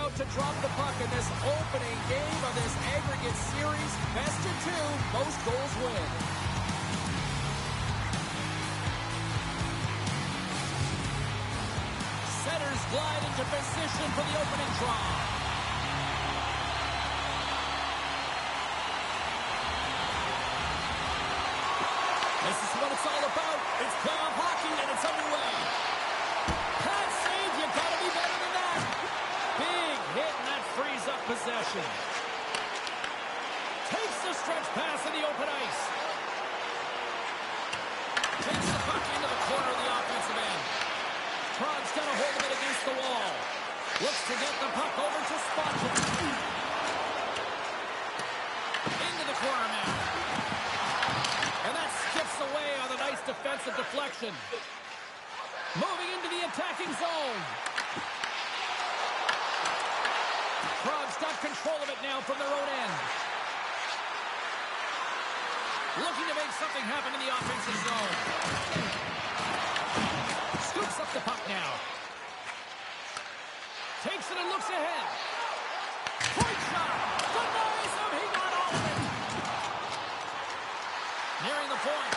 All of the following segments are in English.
about to drop the puck in this opening game of this aggregate series. Best of two, most goals win. Centers glide into position for the opening draw. This is what it's all about. It's playoff hockey, and it's underway. Pat save, you gotta be better than that. Big hit, and that frees up possession. Takes the stretch pass in the open ice. Takes the puck into the corner of the offensive end. Krog's got a hold of it against the wall. Looks to get the puck over to Sparta. Into the corner now. And that skips away on a nice defensive deflection. Moving into the attacking zone. Krog's got control of it now from their own end. Looking to make something happen in the offensive zone. Scoops up the puck now. Takes it and looks ahead. Point shot. Denies him. He got all of it. Nearing the point.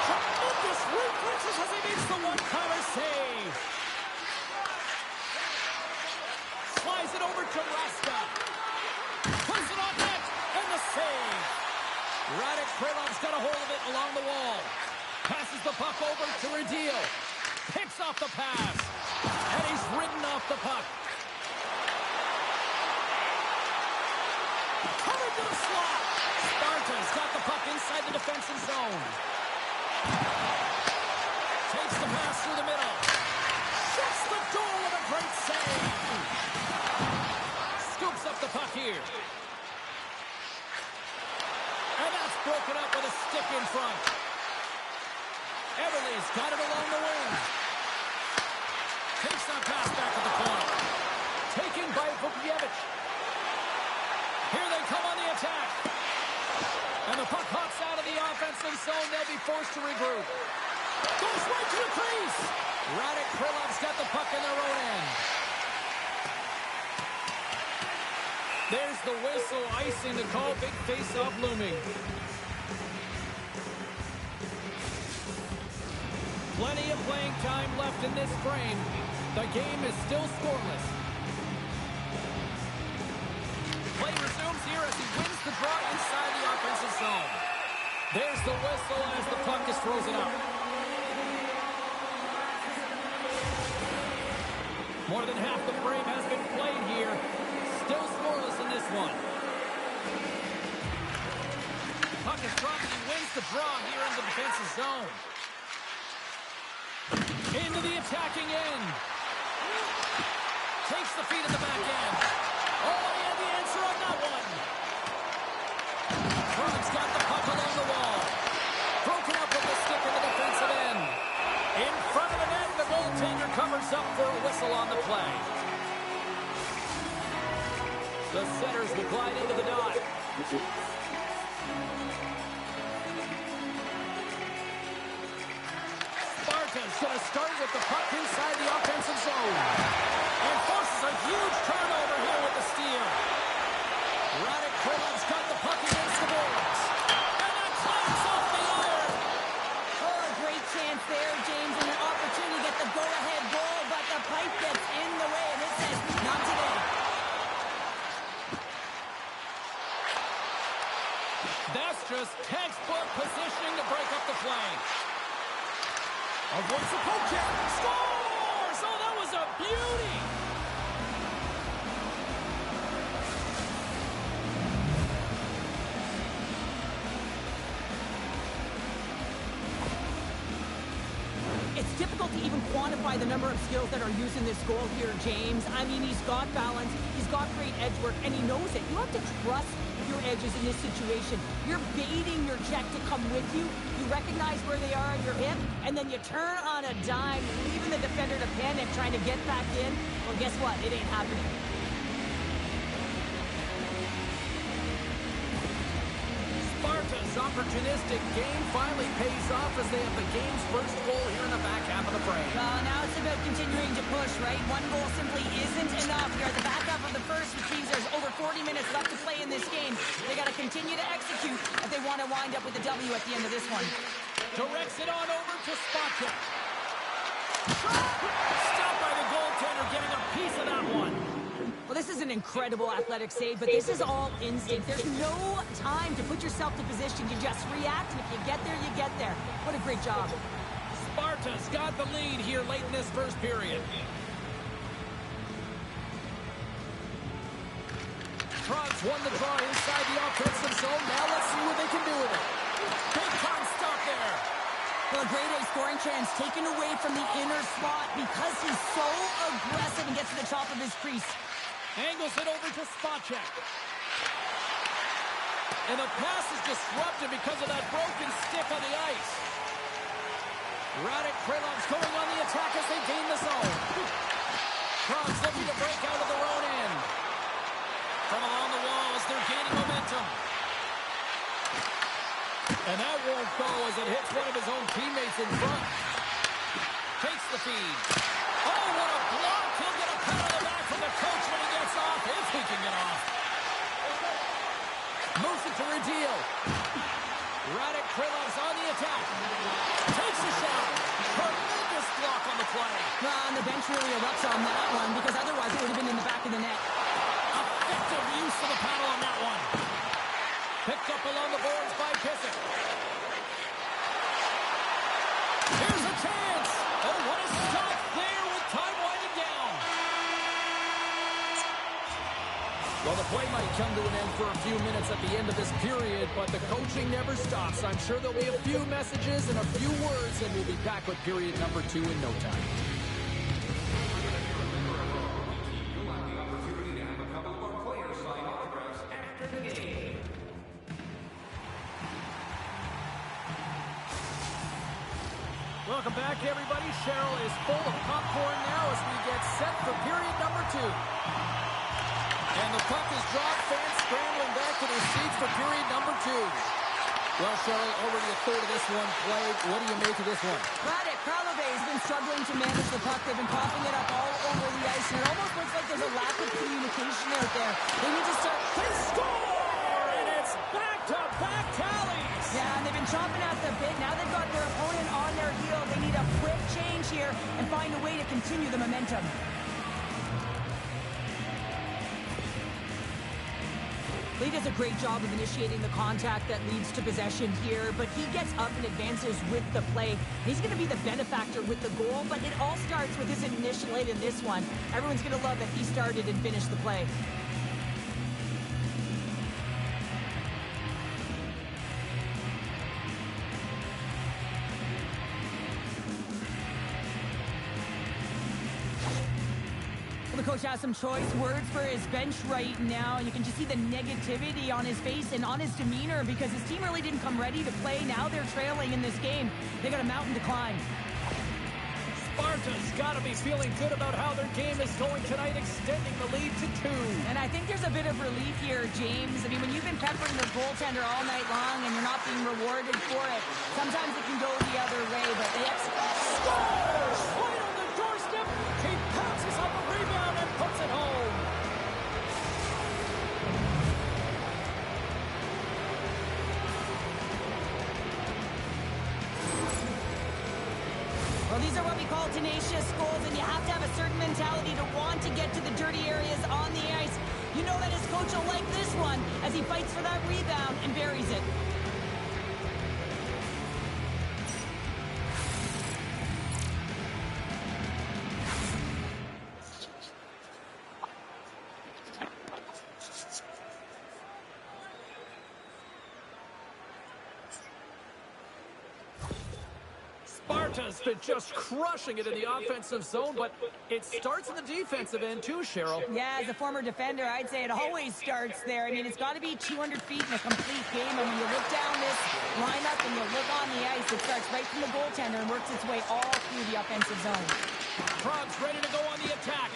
Tremendous reflexes as he makes the one-timer save. Slides it over to Rasta. Puts it on net. And the save. Hradec-Kralov's got a hold of it along the wall. Passes the puck over to Radil. Picks off the pass. And he's ridden off the puck. Coming to the slot. Sparta's got the puck inside the defensive zone. Takes the pass through the middle. Shuts the door with a great save. Scoops up the puck here. And that's broken up with a stick in front. Everly's got it along the wing. Takes that pass back to the corner. Taken by Vukovic. Here they come on the attack. And the puck hops out of the offensive zone. They'll be forced to regroup. Goes right to the crease. Hradec-Kralov's got the puck in their own end. There's the whistle, icing the call. Big face-off looming. Plenty of playing time left in this frame. The game is still scoreless. Play resumes here as he wins the draw inside the offensive zone. There's the whistle as the puck is frozen up. More than half the frame has been played here. Still scoreless in this one. Puck is dropped and he wins the draw here in the defensive zone. Into the attacking end. Takes the feed at the back end. Oh, he had the answer on that one. Krog's got the puck along the wall. Broken up with the stick in the defensive end. In front of the net, the goaltender covers up for a whistle on the play. The Centers will glide into the dot. Sparta's going to start with the puck inside the offensive zone. And forces a huge turnover here with the steal. Hradec-Kralov's got the puck against the boards. And that climbs off the iron. Oh, a great chance there, James, and an opportunity to get the go-ahead goal, but the pipe gets in the way, and it says, not today. That's just textbook positioning to break up the flank. Avoids the poke check. Scores! Oh, that was a beauty! It's difficult to even quantify the number of skills that are used in this goal here, James. I mean, he's got balance, he's got great edge work, and he knows it. You have to trust your edges in this situation. You're baiting your check to come with you. You recognize where they are on your hip, and then you turn on a dime, leaving the defender to panic, trying to get back in. Well, guess what? It ain't happening. Sparta's opportunistic game finally pays off as they have the game's first goal here in the back half of the frame. Now it's about continuing to push, right? One goal simply isn't isn't enough. We are at the back half of the first, which means there's over 40 minutes left to play in this game. They got to continue to execute if they want to wind up with a W at the end of this one. Directs it on over to Sparta. Stopped by the goaltender, getting a piece of that one. Well, this is an incredible athletic save, but this is all instinct. There's no time to put yourself to position. You just react, and if you get there, you get there. What a great job. Sparta's got the lead here late in this first period. Trons won the draw inside the offensive zone. Now let's see what they can do with it. Big time stop there. Well, a grade A scoring chance taken away from the inner slot because he's so aggressive and gets to the top of his crease. Angles it over to Spacek. And the pass is disrupted because of that broken stick on the ice. Hradec-Kralov's going on the attack as they gain the zone. Trons looking to break out of their own end. From along the walls, they're gaining momentum. And that won't go as it hits one of his own teammates in front. Takes the feed. Oh, what a block! He'll get a pat on the back from the coach when he gets off, if he can get off. Moves it to Radil. Hradec-Kralov's on the attack. Takes a shot. Tremendous block on the play. Well, and the bench really erupts on that one because otherwise it would have been in the back of the net. Effective use of the paddle on that one. Picked up along the boards by Kissick. Here's a chance. Oh, what a stop there with time winding down. Well, the play might come to an end for a few minutes at the end of this period, but the coaching never stops. I'm sure there'll be a few messages and a few words, and we'll be back with period number 2 in no time. Welcome back, everybody. Cheryl is full of popcorn now as we get set for period number 2. And the puck is dropped. Fans scrambling back to their seats for period number 2. Well, Cheryl, already a third of this one played. What do you make of this one? Hradec-Králové has been struggling to manage the puck. They've been coughing it up all over the ice, and it almost looks like there's a lack of communication out there. They need to start... They score! And it's back-to-back tallies! Yeah, and they've been chomping at the bit. Now they've got their opponent on their heel. They need a quick change here and find a way to continue the momentum. Lee does a great job of initiating the contact that leads to possession here, but he gets up and advances with the play. He's going to be the benefactor with the goal, but it all starts with his initial hit in this one. Everyone's going to love that he started and finished the play. The coach has some choice words for his bench right now. You can just see the negativity on his face and on his demeanor because his team really didn't come ready to play. Now they're trailing in this game. They got a mountain to climb. Sparta's got to be feeling good about how their game is going tonight, extending the lead to 2. And I think there's a bit of relief here, James. I mean, when you've been peppering the goaltender all night long and you're not being rewarded for it, sometimes it can go the other way, but they scores! Right on the doorstep! He pounces on the rebound and puts it home! Well, these are what we call tenacious goals, and you have to have a certain mentality to want to get to the dirty areas on the ice. You know that his coach will like this one as he fights for that rebound and buries it. Sparta's been just crushing it in the offensive zone, but it starts in the defensive end too, Cheryl. Yeah, as a former defender, I'd say it always starts there. I mean, it's got to be 200 feet in a complete game, and when you look down this lineup and you look on the ice, it starts right from the goaltender and works its way all through the offensive zone. Trons ready to go on the attack.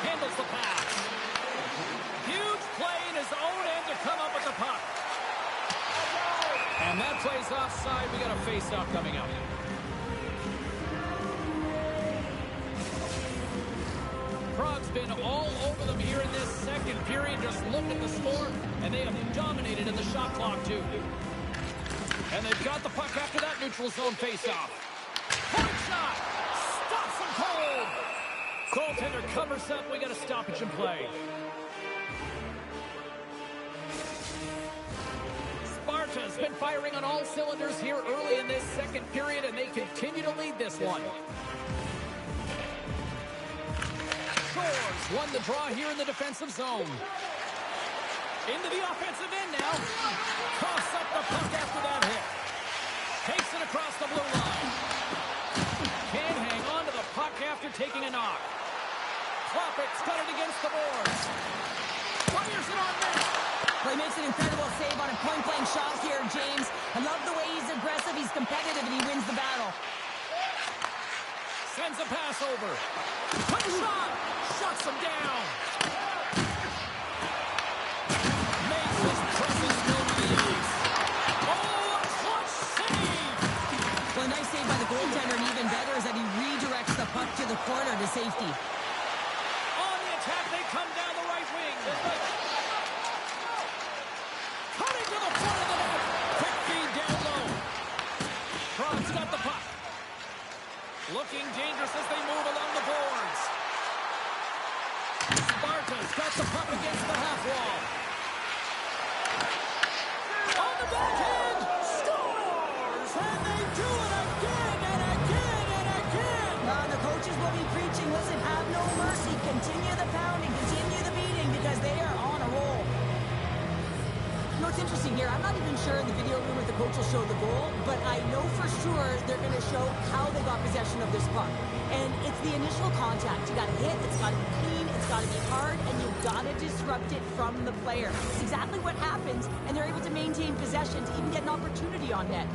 Handles the pass. Huge play in his own end to come up with the puck. And that play's offside. We got a face-off coming up. been all over them here in this second period. Just look at the score, and they have dominated in the shot clock, too. And they've got the puck after that neutral zone faceoff. Point shot! Stops him cold! Goaltender covers up. We got a stoppage in play. Sparta's been firing on all cylinders here early in this second period, and they continue to lead this one. Shores won the draw here in the defensive zone. Into the offensive end now. Coughs up the puck after that hit. Takes it across the blue line. Can't hang on to the puck after taking a knock. Klopek's got it against the boards. Fires it on net. Well, he makes an incredible save on a point-blank shot here, James. I love the way he's aggressive, he's competitive, and he wins the battle. Sends a pass over. Quick shot. Shuts him down. Makes his presence known to the ice. Oh, a clutch save. Well, a nice save by the goaltender, and even better is that he redirects the puck to the corner to safety. On the attack, they come down the right wing. Cutting to the front of the net. Quick feed down low. Crosby's got the puck. Looking dangerous as they move along the boards. Sparta's got the puck against the half wall. On the backhand, scores! And they do it again and again and again! The coaches will be preaching, listen, have no mercy. Continue the pounding, continue the beating, because they are on a roll. You know what's interesting here? I'm not even sure in the video room if the coach will show the goal, but I know for sure they're going to show how they got possession of this puck. And it's the initial contact. You got to hit, it's got to be clean, it's got to be hard, and you've got to disrupt it from the player. It's exactly what happens, and they're able to maintain possession to even get an opportunity on net.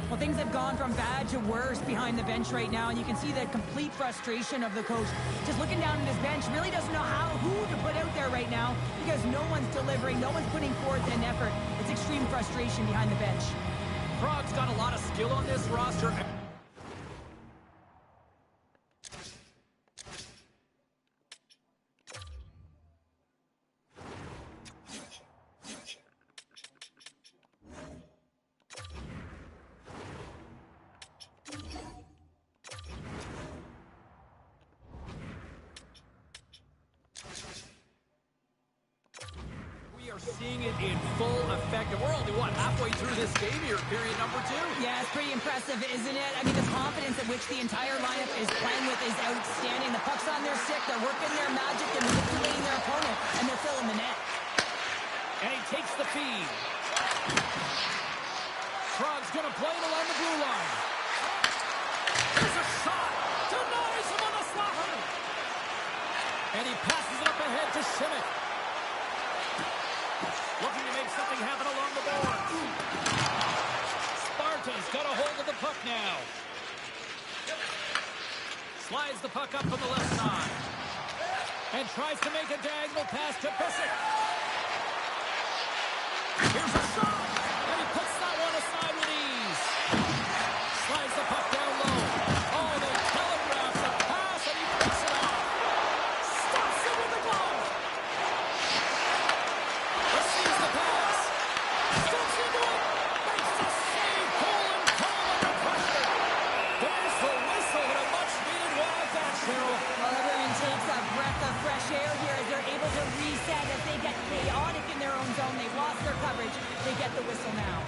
Well, things have gone from bad to worse behind the bench right now, and you can see the complete frustration of the coach. Just looking down at his bench, really doesn't know who to put out there right now because no one's delivering, no one's putting forth an effort. It's extreme frustration behind the bench. Prague's got a lot of skill on this roster. Seeing it in full effect, and we're only, halfway through this game here, period number 2. Yeah, it's pretty impressive, isn't it? I mean, the confidence at which the entire lineup is playing with is outstanding. The puck's on their stick, they're working their magic, they're manipulating their opponent, and they're filling the net. And he takes the feed. Prague's going to play it along the blue line. There's a shot. Denies him on the slapper. And he passes it up ahead to Simic. Looking to make something happen along the board. Sparta's got a hold of the puck now. Slides the puck up from the left side. And tries to make a diagonal pass to Pissick. Here's a shot. And he puts that one aside with ease. Slides the puck down low. Oh, they telegraph the pass, and he picks it off. Stops it with the glove. Receives the pass. Steps into it. Makes the save. Colin under pressure. There's the whistle and a much-needed one at that, Cheryl. Well, everyone takes a breath of fresh air here as they're able to reset as they get chaotic in their own zone. They've lost their coverage. They get the whistle now.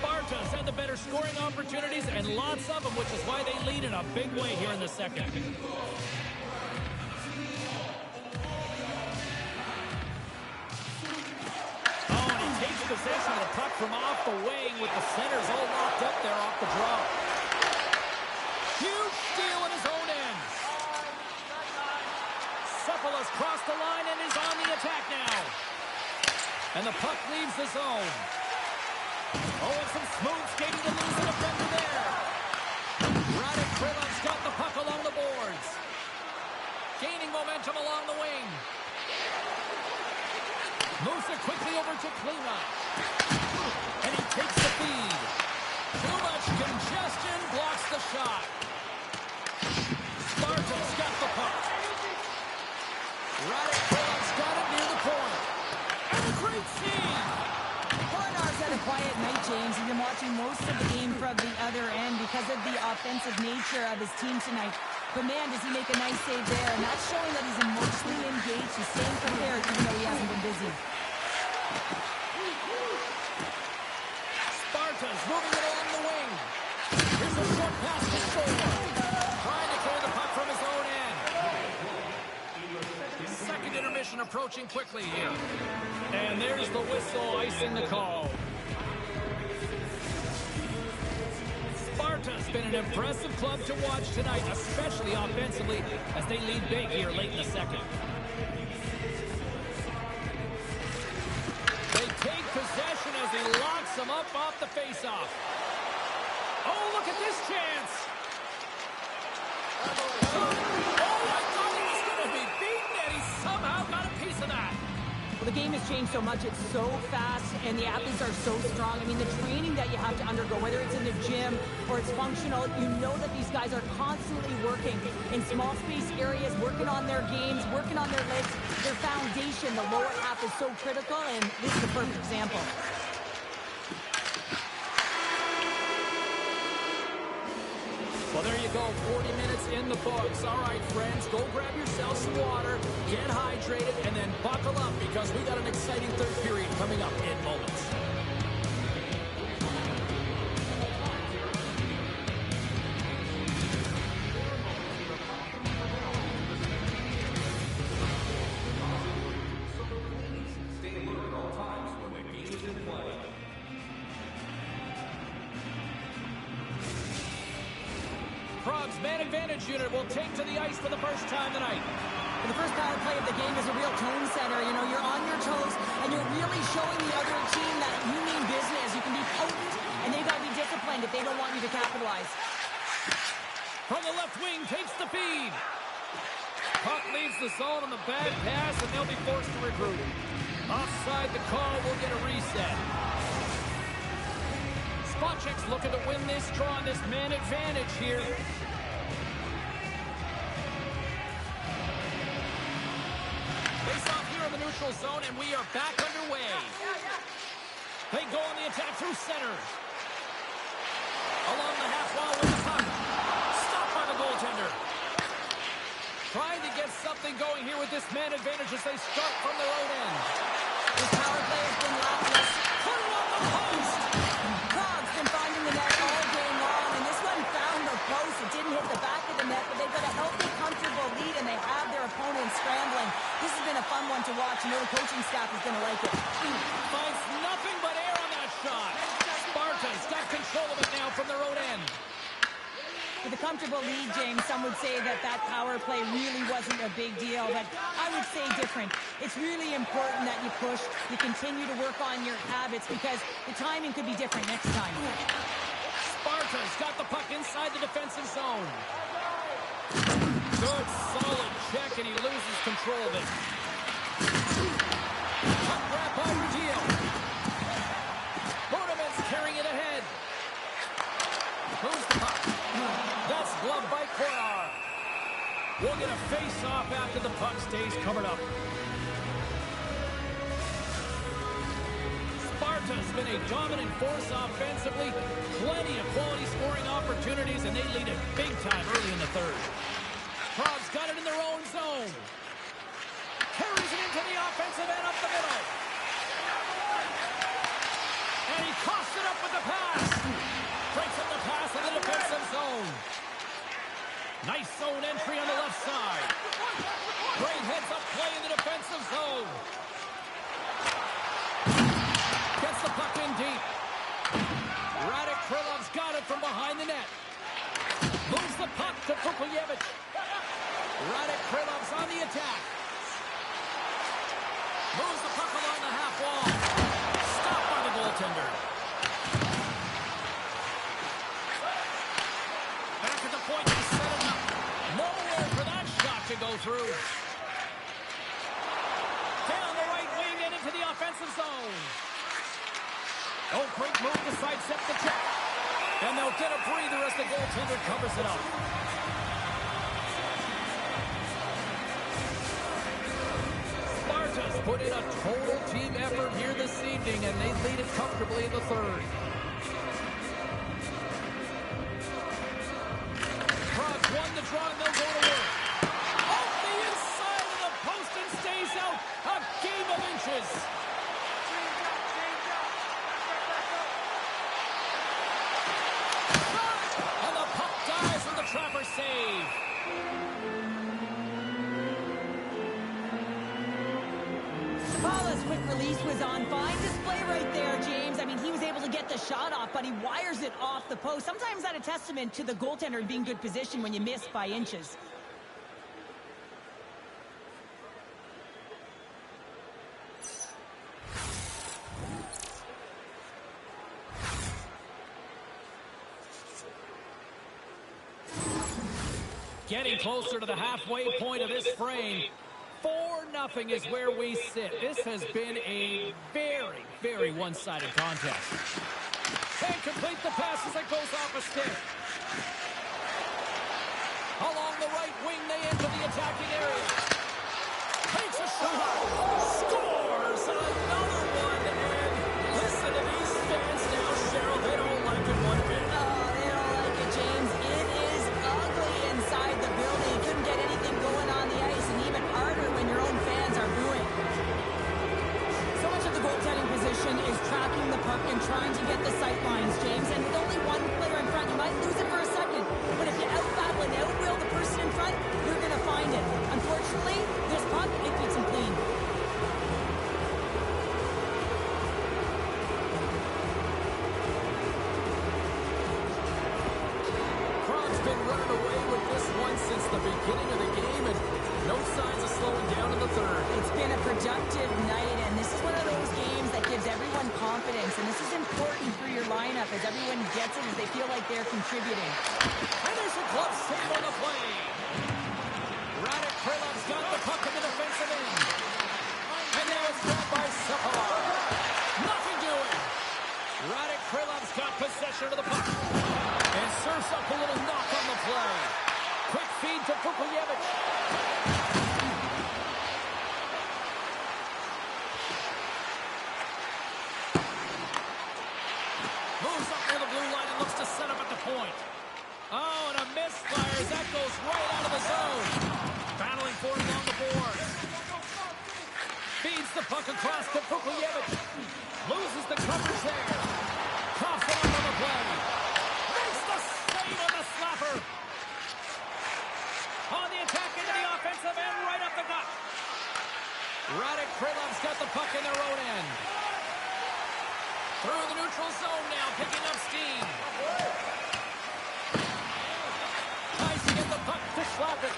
Sparta's had the better scoring opportunities and lots of them, which is why they lead in a big way here in the second. Oh, and he takes possession of the puck from off the wing with the centers all locked up there off the draw. Huge steal in his own end. Cephalus crossed the line and is on the attack now. And the puck leaves the zone. Oh, and some smooth skating to lose the defense. Králové got the puck along the boards. Gaining momentum along the wing. Moves it quickly over to Klima. And he takes the feed. Too much congestion, blocks the shot. Sparta's got the puck. Hradec-Králove's got it near the point. And a great save. Kolar's had a quiet night, James. He's been watching most of the game from the other end because of the offensive nature of his team tonight. But man, does he make a nice save there. And that's showing that he's emotionally engaged. He's staying prepared even though he hasn't been busy. Sparta's moving it along the wing. Here's a short pass to Thor. Trying to clear the puck from his own end. Second intermission approaching quickly here. And there's the whistle, icing the call. Sparta's been an impressive club to watch tonight, especially offensively, as they lead big here late in the second. They take possession as he locks them up off the faceoff. Oh, look at this chance. Oh, I thought he was going to be beaten, and he somehow got a piece of that. Well, the game has changed so much. It's so fast, and the athletes are so strong. I mean, the training that you have to undergo, whether it's in the gym or it's functional, you know that these guys are constantly working in small space areas, working on their games, working on their legs. Their foundation, the lower half, is so critical, and this is the perfect example. Well, there you go, 40 minutes in the books. All right, friends, go grab yourself some water, get hydrated, and then buckle up because we got an exciting third period coming up in moments. Prague's man advantage unit will take to the ice for the first time tonight. And the first power play of the game is a real tone setter. You know, you're on your toes, and you're really showing the other team that you mean business. You can be potent, and they've got to be disciplined if they don't want you to capitalize. From the left wing, takes the feed. Puck leaves the zone on the bad pass, and they'll be forced to regroup. Offside the call, will get a reset. Spot checks looking to win this draw on this man advantage here. Face off here in the neutral zone, and we are back underway. They go on the attack through center. Along the half wall with the puck. Stopped by the goaltender. Trying to get something going here with this man advantage as they start from their own end. This power play has been lapless. Put it on the post. Prague's been finding the net all game long, and this one found the post. It didn't hit the back of the net, but they've got a healthy, comfortable lead, and they have their opponent scrambling. This has been a fun one to watch. I know the coaching staff is going to like it. Finds nothing but air on that shot. Sparta's got control of it now from their own end. With a comfortable lead, James, some would say that that power play really wasn't a big deal, but I would say different. It's really important that you push, you continue to work on your habits because the timing could be different next time. Sparta's got the puck inside the defensive zone. Good, solid check, and he loses control of it. Puck grab by Deal. Bodeman's carrying it ahead. Moves the puck. That's gloved by Kolar. We'll get a face-off after the puck stays covered up. Sparta's been a dominant force offensively. Plenty of quality scoring opportunities, and they lead it big time early in the third. Prague's got it in their own zone. Carries it into the offensive end up the middle. And he coughs it up with the pass. Breaks up the pass in the defensive zone. Nice zone entry on the left side. Great heads-up play in the defensive zone. Gets the puck in deep. Hradec-Králove's got it from behind the net. Moves the puck to Pukojevic. Hradec-Králove's on the attack. Moves the puck along the half wall. Stopped by the goaltender. Back at the point to set it up. Nowhere for that shot to go through. Down the right wing and into the offensive zone. Oh, great move to sidestep the check. And they'll get a breather as the goaltender covers it up. Sparta's put in a total team effort here this evening, and they lead it comfortably in the third. Prague won the draw, and they'll go to work. Off the inside of the post and stays out. A game of inches. And the puck dives with the trapper save. Paula's quick release was on. Fine display right there, James. I mean, he was able to get the shot off, but he wires it off the post. Sometimes that's a testament to the goaltender being good position when you miss by inches. Getting closer to the halfway point of this frame. 4-0 is where we sit. This has been a very, very one-sided contest. Can't complete the pass as it goes off a stick. Along the right wing, they enter the attacking area. Takes a shot. Scores another one. And listen to these fans now, Cheryl. They don't like it one bit. Oh, they don't like it, James. It is ugly inside the building. You couldn't get anything going on the ice, and even harder when your own fans are booing. So much of the goaltending position is tracking the puck and trying to get the sight lines, James. And with only one player in front, you might lose it for a second. But if you out-battle and out-will the person in front, you're going to find it. Unfortunately, this puck, it keeps him clean. Prague's been running away with this one since the beginning of the game, and no signs of slowing down in the third. It's been a productive night, and this is one of those games that gives everyone confidence, and this is important for your lineup as everyone gets it, as they feel like they're contributing. And there's a glove save on the play. Hradec-Kralov's got the puck in the defensive end. And now it's grabbed by Sparta. Nothing doing. Hradec-Kralov's got possession of the puck. And serves up a little knock on the play. Quick feed to Vukovic. Moves up near the blue line and looks to set up at the point. Oh, and a misfire as that goes right out of the zone. Battling for it along the boards. Feeds the puck across to Vukovic. Loses the coverage there. Coughs it up on the play. Makes the save on the slapper. On the attack into the offensive end, right up the gut. Hradec-Kralov's got the puck in their own end. Through the neutral zone now, picking up steam. Tries to get the puck to Schlager.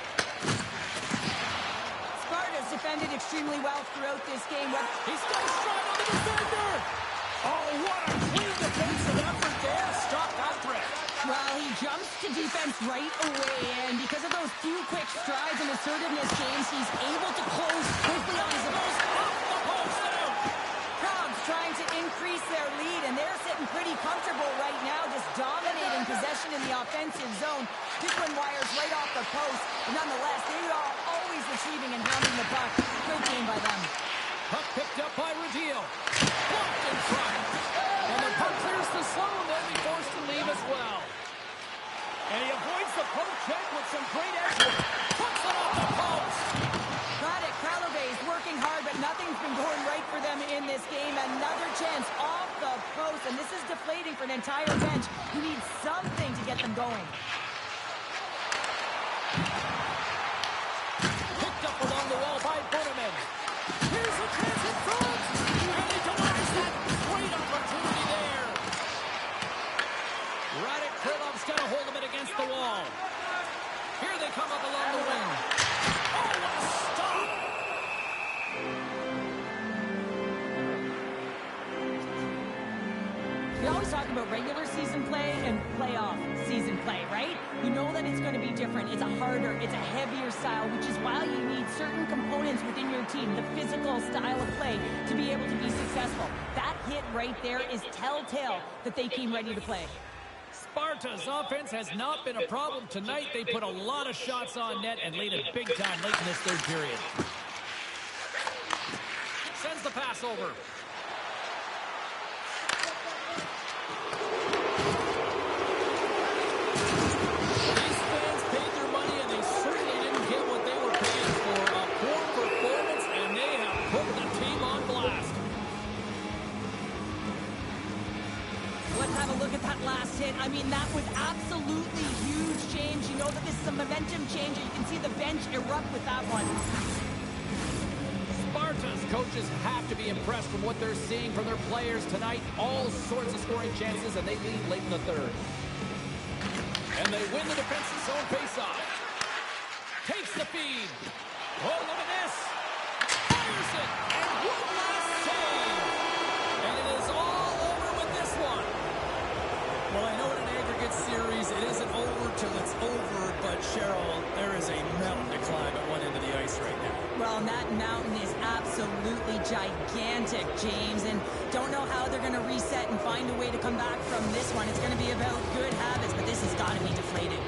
Sparta's defended extremely well throughout this game. He's got a stride on the defender. Oh, what a clean defensive effort there. Stop that threat. Well, he jumps to defense right away, and because of those few quick strides and assertiveness, James, he's able to close quickly on his opponent. Off the post and out. Prague's trying to increase their lead, and they're sitting pretty comfortable right now, just dominating possession in the offensive zone. This one wires right off the post, and nonetheless, they are always retrieving and hounding the puck. Great game by them. Puck picked up by Radil. Blocked in front. And the puck clears the zone. They'll be forced to leave as well. And he avoids the poke check with some great effort. Puts it off the post. Hradec-Králové is working hard, but nothing's been going right for them in this game. Another chance off the post, and this is deflating for an entire bench who needs something to get them going. Picked up along the wall by Boneman. Here's a chance in front. And he denies that. Great opportunity there. Hradec-Kralov's got to hold him against the wall. Here they come up along the wing. Oh, what a stop. We always talk about regular season play and playoff season play, right? You know that it's going to be different. It's a harder, it's a heavier style, which is why you need certain components within your team, the physical style of play, to be able to be successful. That hit right there is telltale that they came ready to play. Sparta's offense has not been a problem tonight. They put a lot of shots on net and laid it big time late in this third period. Sends the pass over. These fans paid their money, and they certainly didn't get what they were paying for. A poor performance, and they have put the team on blast. Let's have a look at that last hit. I mean, that was absolutely huge, James. You know that this is a momentum changer. You can see the bench erupt with that one. Sparta's coaches have to be impressed from what they're seeing from their players tonight. All sorts of scoring chances, and they lead late in the third. And they win the defensive zone faceoff. Takes the feed. Oh, look at this. Fires it. And one last save. And it is all over with this one. Well, I know in an aggregate series, it isn't over till it's over, but Cheryl, there is a mountain to climb at one end of the ice right now. Well, and that mountain is absolutely gigantic, James, and don't know how they're going to reset and find a way to come back from this one. It's going to be about good habits, but this has got to be deflated.